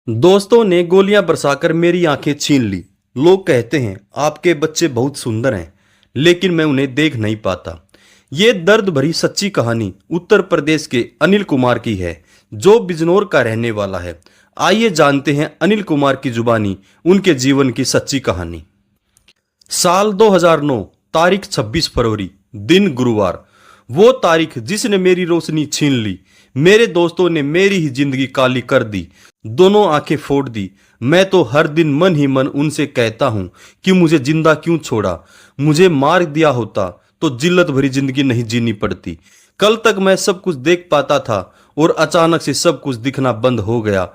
दोस्तों ने गोलियां बरसाकर मेरी आंखें छीन ली। लोग कहते हैं आपके बच्चे बहुत सुंदर हैं, लेकिन मैं उन्हें देख नहीं पाता। ये दर्द भरी सच्ची कहानी उत्तर प्रदेश के अनिल कुमार की है, जो बिजनौर का रहने वाला है। आइए जानते हैं अनिल कुमार की जुबानी उनके जीवन की सच्ची कहानी। साल 2009, तारीख 26 फरवरी, दिन गुरुवार। वो तारीख जिसने मेरी रोशनी छीन ली। मेरे दोस्तों ने मेरी ही जिंदगी काली कर दी, दोनों आंखें फोड़ दी। मैं तो हर दिन मन ही मन उनसे कहता हूं कि मुझे जिंदा क्यों छोड़ा। मुझे मार दिया होता तो जिल्लत भरी जिंदगी नहीं जीनी पड़ती। कल तक मैं सब कुछ देख पाता था और अचानक से सब कुछ दिखना बंद हो गया।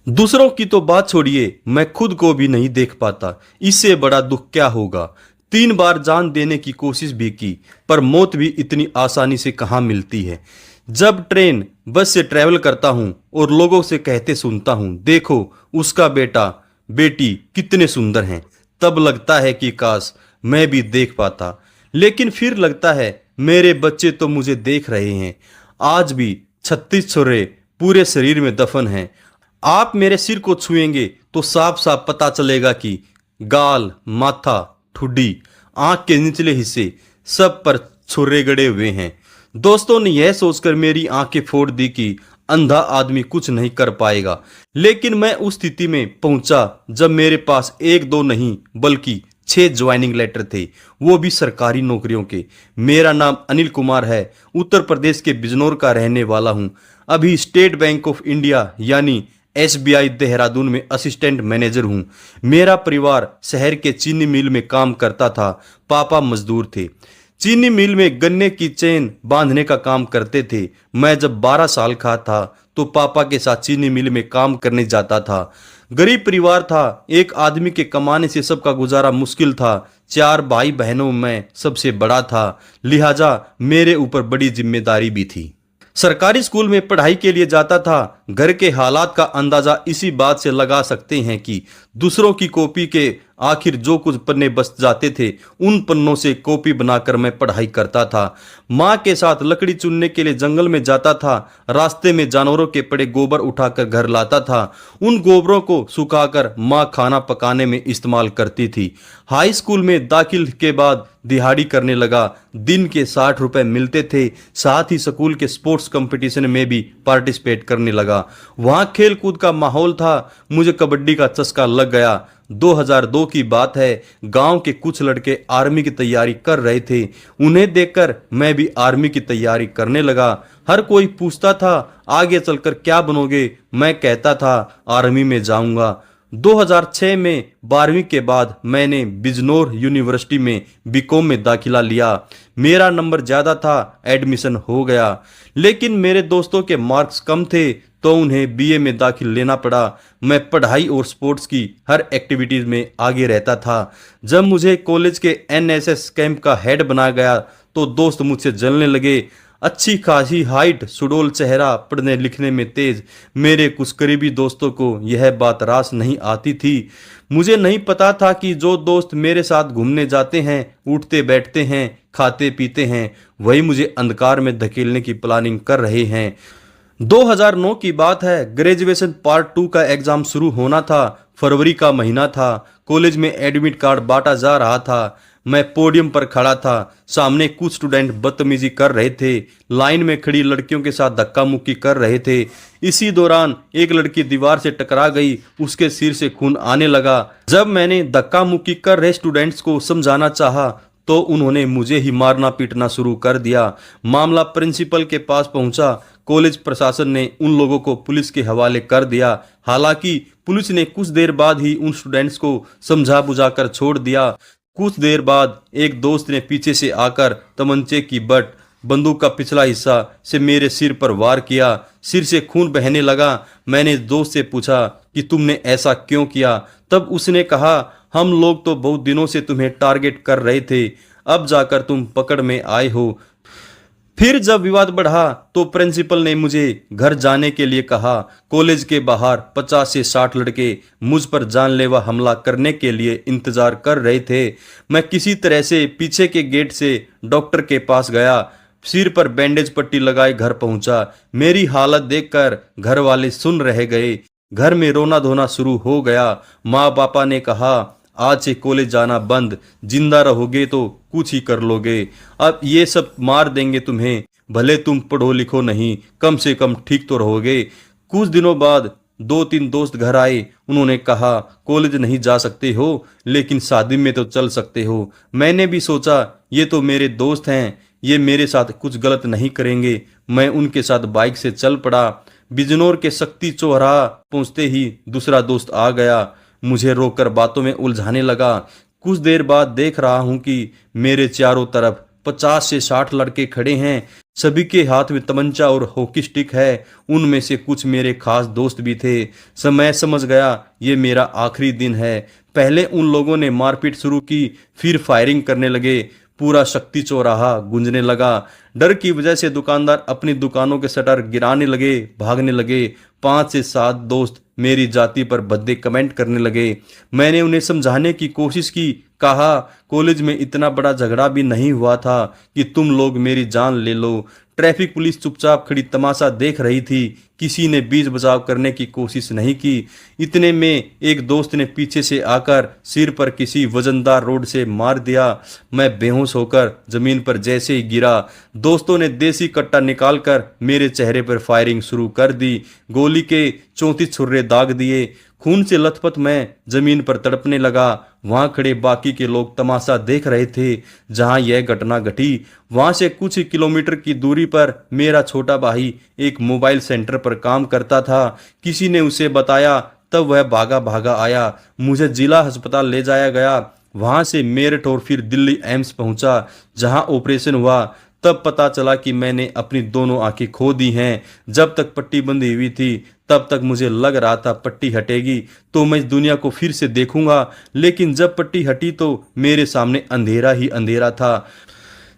दूसरों की तो बात छोड़िए, मैं खुद को भी नहीं देख पाता। इससे बड़ा दुख क्या होगा। 3 बार जान देने की कोशिश भी की, पर मौत भी इतनी आसानी से कहाँ मिलती है। जब ट्रेन बस से ट्रैवल करता हूँ और लोगों से कहते सुनता हूँ, देखो उसका बेटा बेटी कितने सुंदर हैं, तब लगता है कि काश मैं भी देख पाता। लेकिन फिर लगता है मेरे बच्चे तो मुझे देख रहे हैं। आज भी 36 छुरे पूरे शरीर में दफन हैं। आप मेरे सिर को छुएंगे तो साफ साफ पता चलेगा कि गाल, माथा, ठुड्डी, आंख के निचले हिस्से सब पर छुरे गड़े हुए हैं। दोस्तों ने यह सोचकर मेरी आंखें फोड़ दी कि अंधा आदमी कुछ नहीं कर पाएगा। लेकिन मैं उस स्थिति में पहुंचा जब मेरे पास एक दो नहीं बल्कि 6 ज्वाइनिंग लेटर थे, वो भी सरकारी नौकरियों के। मेरा नाम अनिल कुमार है, उत्तर प्रदेश के बिजनौर का रहने वाला हूं। अभी स्टेट बैंक ऑफ इंडिया यानी SBI देहरादून में असिस्टेंट मैनेजर हूं। मेरा परिवार शहर के चीनी मिल में काम करता था। पापा मजदूर थे, चीनी मिल में गन्ने की चेन बांधने का काम करते थे। मैं जब 12 साल का था तो पापा के साथ चीनी मिल में काम करने जाता था। गरीब परिवार था, एक आदमी के कमाने से सबका गुजारा मुश्किल था। 4 भाई बहनों में सबसे बड़ा था, लिहाजा मेरे ऊपर बड़ी जिम्मेदारी भी थी। सरकारी स्कूल में पढ़ाई के लिए जाता था। घर के हालात का अंदाजा इसी बात से लगा सकते हैं कि दूसरों की कॉपी के आखिर जो कुछ पन्ने बच जाते थे, उन पन्नों से कॉपी बनाकर मैं पढ़ाई करता था। माँ के साथ लकड़ी चुनने के लिए जंगल में जाता था। रास्ते में जानवरों के पड़े गोबर उठाकर घर लाता था। उन गोबरों को सुखाकर माँ खाना पकाने में इस्तेमाल करती थी। हाई स्कूल में दाखिल के बाद दिहाड़ी करने लगा। दिन के 60 रुपए मिलते थे। साथ ही स्कूल के स्पोर्ट्स कंपटीशन में भी पार्टिसिपेट करने लगा। वहां खेल कूद का माहौल था। मुझे कबड्डी का चस्का लग गया। 2002 की बात है। गांव के कुछ लड़के आर्मी की तैयारी कर रहे थे। उन्हें देखकर मैं भी आर्मी की तैयारी करने लगा। हर कोई पूछता था आगे चलकर क्या बनोगे। मैं कहता था आर्मी में जाऊंगा। 2006 में 12वीं के बाद मैंने बिजनौर यूनिवर्सिटी में बीकॉम में दाखिला लिया। मेरा नंबर ज़्यादा था, एडमिशन हो गया। लेकिन मेरे दोस्तों के मार्क्स कम थे तो उन्हें बीए में दाखिल लेना पड़ा। मैं पढ़ाई और स्पोर्ट्स की हर एक्टिविटीज में आगे रहता था। जब मुझे कॉलेज के NSS कैंप का हेड बनाया गया तो दोस्त मुझसे जलने लगे। अच्छी खासी हाइट, सुडौल चेहरा, पढ़ने लिखने में तेज। मेरे कुछ करीबी दोस्तों को यह बात रास नहीं आती थी। मुझे नहीं पता था कि जो दोस्त मेरे साथ घूमने जाते हैं, उठते बैठते हैं, खाते पीते हैं, वही मुझे अंधकार में धकेलने की प्लानिंग कर रहे हैं। 2009 की बात है। ग्रेजुएशन पार्ट 2 का एग्जाम शुरू होना था। फरवरी का महीना था। कॉलेज में एडमिट कार्ड बांटा जा रहा था। मैं पोडियम पर खड़ा था। सामने कुछ स्टूडेंट बदतमीजी कर रहे थे। लाइन में खड़ी लड़कियों के साथ धक्का मुक्की कर रहे थे। इसी दौरान एक लड़की दीवार से टकरा गई। उसके सिर से खून आने लगा। जब मैंने धक्का मुक्की कर रहे स्टूडेंट्स को समझाना चाहा तो उन्होंने मुझे ही मारना पीटना शुरू कर दिया। मामला प्रिंसिपल के पास पहुंचा। कॉलेज प्रशासन ने उन लोगों को पुलिस के हवाले कर दिया। हालांकि पुलिस ने कुछ देर बाद ही उन स्टूडेंट्स को समझा बुझाकर छोड़ दिया। कुछ देर बाद एक दोस्त ने पीछे से आकर तमंचे की बट बंदूक का पिछला हिस्सा से मेरे सिर पर वार किया। सिर से खून बहने लगा। मैंने दोस्त से पूछा कि तुमने ऐसा क्यों किया। तब उसने कहा हम लोग तो बहुत दिनों से तुम्हें टारगेट कर रहे थे, अब जाकर तुम पकड़ में आए हो। फिर जब विवाद बढ़ा तो प्रिंसिपल ने मुझे घर जाने के लिए कहा। कॉलेज के बाहर 50 से 60 लड़के मुझ पर जानलेवा हमला करने के लिए इंतजार कर रहे थे। मैं किसी तरह से पीछे के गेट से डॉक्टर के पास गया। सिर पर बैंडेज पट्टी लगाए घर पहुंचा। मेरी हालत देखकर घर वाले सुन रह गए। घर में रोना धोना शुरू हो गया। माँ पापा ने कहा आज से कॉलेज जाना बंद, जिंदा रहोगे तो कुछ ही कर लोगे, अब ये सब मार देंगे तुम्हें, भले तुम पढ़ो लिखो नहीं, कम से कम ठीक तो रहोगे। कुछ दिनों बाद दो तीन दोस्त घर आए। उन्होंने कहा कॉलेज नहीं जा सकते हो लेकिन शादी में तो चल सकते हो। मैंने भी सोचा ये तो मेरे दोस्त हैं, ये मेरे साथ कुछ गलत नहीं करेंगे। मैं उनके साथ बाइक से चल पड़ा। बिजनौर के शक्ति चौराहा पहुंचते ही दूसरा दोस्त आ गया, मुझे रोककर बातों में उलझाने लगा। कुछ देर बाद देख रहा हूं कि मेरे चारों तरफ 50 से 60 लड़के खड़े हैं। सभी के हाथ में तमंचा और हॉकी स्टिक है। उनमें से कुछ मेरे खास दोस्त भी थे। मैं समझ गया ये मेरा आखिरी दिन है। पहले उन लोगों ने मारपीट शुरू की, फिर फायरिंग करने लगे। पूरा शक्ति चौराहा गूंजने लगा। डर की वजह से दुकानदार अपनी दुकानों के शटर गिराने लगे, भागने लगे। 5 से 7 दोस्त मेरी जाति पर भद्दे कमेंट करने लगे। मैंने उन्हें समझाने की कोशिश की, कहा कॉलेज में इतना बड़ा झगड़ा भी नहीं हुआ था कि तुम लोग मेरी जान ले लो। ट्रैफिक पुलिस चुपचाप खड़ी तमाशा देख रही थी, किसी ने बीच बचाव करने की कोशिश नहीं की। इतने में एक दोस्त ने पीछे से आकर सिर पर किसी वजनदार रोड से मार दिया। मैं बेहोश होकर जमीन पर जैसे ही गिरा, दोस्तों ने देसी कट्टा निकालकर मेरे चेहरे पर फायरिंग शुरू कर दी। गोली के 34 छुर्रे दाग दिए। खून से लथपथ मैं जमीन पर तड़पने लगा। वहां खड़े बाकी के लोग तमाशा देख रहे थे। जहां यह घटना घटी वहां से कुछ ही किलोमीटर की दूरी पर मेरा छोटा भाई एक मोबाइल सेंटर पर काम करता था। किसी ने उसे बताया, तब वह भागा भागा आया। मुझे जिला अस्पताल ले जाया गया। वहां से मेरठ और फिर दिल्ली एम्स पहुंचा, जहां ऑपरेशन हुआ। तब पता चला कि मैंने अपनी दोनों आंखें खो दी हैं। जब तक पट्टी बंधी हुई थी तब तक मुझे लग रहा था पट्टी हटेगी तो मैं इस दुनिया को फिर से देखूंगा, लेकिन जब पट्टी हटी तो मेरे सामने अंधेरा ही अंधेरा था।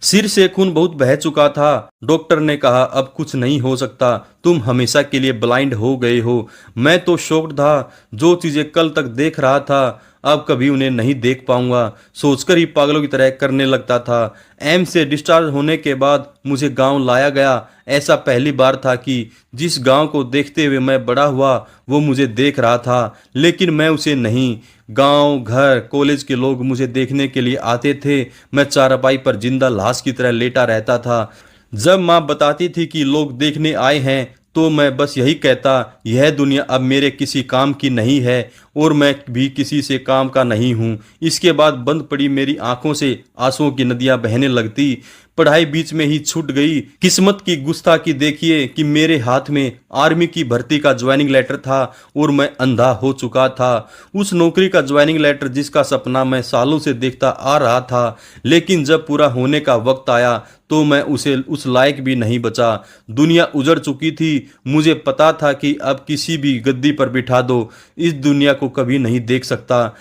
सिर से खून बहुत बह चुका था। डॉक्टर ने कहा अब कुछ नहीं हो सकता, तुम हमेशा के लिए ब्लाइंड हो गए हो। मैं तो शॉक्ड था। जो चीजें कल तक देख रहा था अब कभी उन्हें नहीं देख पाऊंगा, सोचकर ही पागलों की तरह करने लगता था। एम्स से डिस्चार्ज होने के बाद मुझे गांव लाया गया। ऐसा पहली बार था कि जिस गांव को देखते हुए मैं बड़ा हुआ वो मुझे देख रहा था, लेकिन मैं उसे नहीं। गांव, घर, कॉलेज के लोग मुझे देखने के लिए आते थे। मैं चारपाई पर जिंदा लाश की तरह लेटा रहता था। जब माँ बताती थी कि लोग देखने आए हैं तो मैं बस यही कहता, यह दुनिया अब मेरे किसी काम की नहीं है और मैं भी किसी से काम का नहीं हूँ। इसके बाद बंद पड़ी मेरी आंखों से आंसुओं की नदियां बहने लगती। पढ़ाई बीच में ही छूट गई। किस्मत की गुस्ताखी देखिए कि मेरे हाथ में आर्मी की भर्ती का ज्वाइनिंग लेटर था और मैं अंधा हो चुका था। उस नौकरी का ज्वाइनिंग लेटर जिसका सपना मैं सालों से देखता आ रहा था, लेकिन जब पूरा होने का वक्त आया तो मैं उसे उस लायक भी नहीं बचा। दुनिया उजड़ चुकी थी। मुझे पता था कि अब किसी भी गद्दी पर बिठा दो, इस दुनिया को कभी नहीं देख सकता।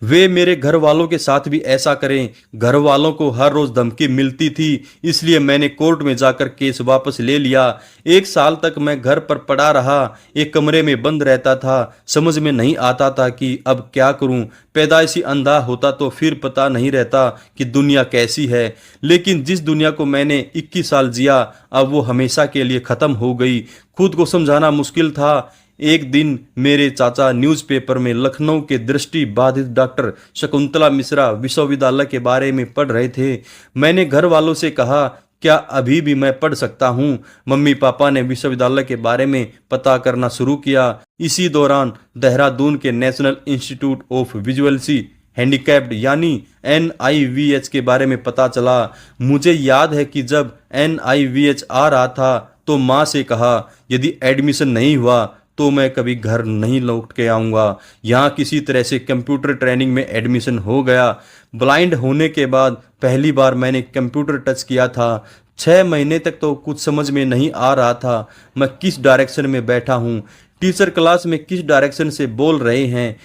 वे मेरे घर वालों के साथ भी ऐसा करें। घर वालों को हर रोज धमकी मिलती थी, इसलिए मैंने कोर्ट में जाकर केस वापस ले लिया। 1 साल तक मैं घर पर पड़ा रहा, एक कमरे में बंद रहता था। समझ में नहीं आता था कि अब क्या करूं। पैदाइशी अंधा होता तो फिर पता नहीं रहता कि दुनिया कैसी है, लेकिन जिस दुनिया को मैंने 21 साल जिया अब वो हमेशा के लिए खत्म हो गई। खुद को समझाना मुश्किल था। एक दिन मेरे चाचा न्यूज़पेपर में लखनऊ के दृष्टि बाधित डॉक्टर शकुंतला मिश्रा विश्वविद्यालय के बारे में पढ़ रहे थे। मैंने घर वालों से कहा क्या अभी भी मैं पढ़ सकता हूँ। मम्मी पापा ने विश्वविद्यालय के बारे में पता करना शुरू किया। इसी दौरान देहरादून के नेशनल इंस्टीट्यूट ऑफ विजुअल्सी हैंडीकैप्ड यानी NIVH के बारे में पता चला। मुझे याद है कि जब NIVH आ रहा था तो माँ से कहा यदि एडमिशन नहीं हुआ तो मैं कभी घर नहीं लौट के आऊँगा। यहाँ किसी तरह से कंप्यूटर ट्रेनिंग में एडमिशन हो गया। ब्लाइंड होने के बाद पहली बार मैंने कंप्यूटर टच किया था। 6 महीने तक तो कुछ समझ में नहीं आ रहा था मैं किस डायरेक्शन में बैठा हूँ, टीचर क्लास में किस डायरेक्शन से बोल रहे हैं।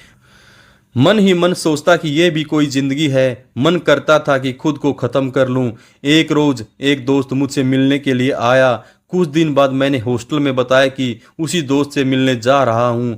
मन ही मन सोचता कि यह भी कोई जिंदगी है। मन करता था कि खुद को ख़त्म कर लूं। एक रोज़ एक दोस्त मुझसे मिलने के लिए आया। कुछ दिन बाद मैंने हॉस्टल में बताया कि उसी दोस्त से मिलने जा रहा हूं।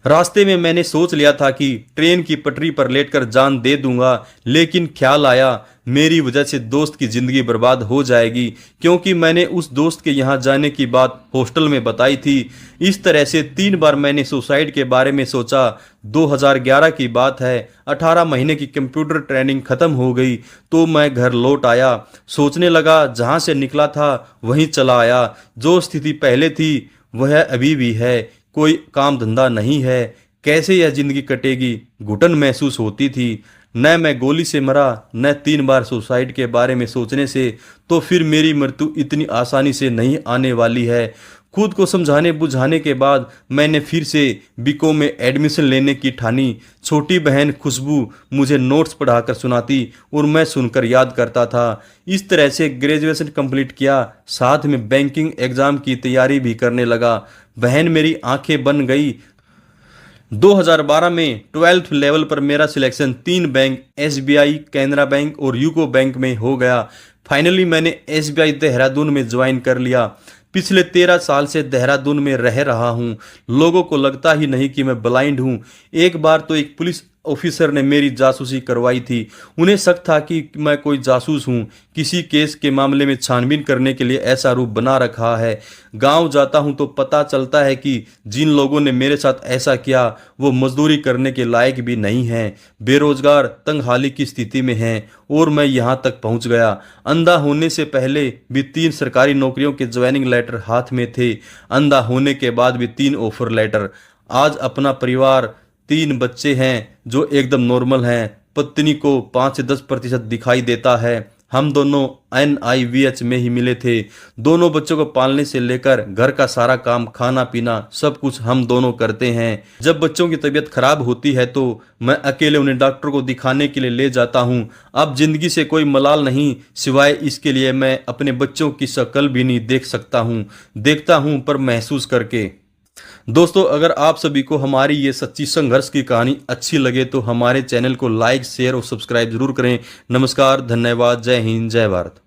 रास्ते में मैंने सोच लिया था कि ट्रेन की पटरी पर लेटकर जान दे दूंगा, लेकिन ख्याल आया मेरी वजह से दोस्त की जिंदगी बर्बाद हो जाएगी, क्योंकि मैंने उस दोस्त के यहाँ जाने की बात हॉस्टल में बताई थी। इस तरह से 3 बार मैंने सुसाइड के बारे में सोचा। 2011 की बात है। 18 महीने की कंप्यूटर ट्रेनिंग खत्म हो गई तो मैं घर लौट आया। सोचने लगा जहाँ से निकला था वहीं चला आया। जो स्थिति पहले थी वह अभी भी है। कोई काम धंधा नहीं है, कैसे यह जिंदगी कटेगी, घुटन महसूस होती थी। न मैं गोली से मरा, न 3 बार सुसाइड के बारे में सोचने से, तो फिर मेरी मृत्यु इतनी आसानी से नहीं आने वाली है। खुद को समझाने बुझाने के बाद मैंने फिर से बीकॉम में एडमिशन लेने की ठानी। छोटी बहन खुशबू मुझे नोट्स पढ़ाकर सुनाती और मैं सुनकर याद करता था। इस तरह से ग्रेजुएशन कंप्लीट किया, साथ में बैंकिंग एग्जाम की तैयारी भी करने लगा। बहन मेरी आंखें बन गई। 2012 में 12th लेवल पर मेरा selection 3 bank SBI, Canara bank और यूको बैंक में हो गया। फाइनली मैंने SBI देहरादून में ज्वाइन कर लिया। पिछले 13 साल से देहरादून में रह रहा हूँ। लोगों को लगता ही नहीं कि मैं ब्लाइंड हूँ। एक बार तो एक पुलिस ऑफिसर ने मेरी जासूसी करवाई थी। उन्हें शक था कि मैं कोई जासूस हूँ। किसी केस के मामले में छानबीन करने के लिए ऐसा रूप बना रखा है। गांव जाता हूँ तो पता चलता है कि जिन लोगों ने मेरे साथ ऐसा किया वो मजदूरी करने के लायक भी नहीं हैं, बेरोजगार, तंगहाली की स्थिति में हैं। और मैं यहाँ तक पहुँच गया। अंधा होने से पहले भी 3 सरकारी नौकरियों के ज्वाइनिंग लेटर हाथ में थे। अंधा होने के बाद भी 3 ऑफर लेटर। आज अपना परिवार, 3 बच्चे हैं जो एकदम नॉर्मल हैं। पत्नी को 5 से 10% दिखाई देता है। हम दोनों NIVH में ही मिले थे। दोनों बच्चों को पालने से लेकर घर का सारा काम, खाना पीना, सब कुछ हम दोनों करते हैं। जब बच्चों की तबीयत खराब होती है तो मैं अकेले उन्हें डॉक्टर को दिखाने के लिए ले जाता हूँ। अब जिंदगी से कोई मलाल नहीं, सिवाय इसके लिए मैं अपने बच्चों की शक्ल भी नहीं देख सकता हूँ। देखता हूँ पर महसूस करके। दोस्तों, अगर आप सभी को हमारी ये सच्ची संघर्ष की कहानी अच्छी लगे तो हमारे चैनल को लाइक, शेयर और सब्सक्राइब जरूर करें। नमस्कार, धन्यवाद, जय हिंद, जय भारत।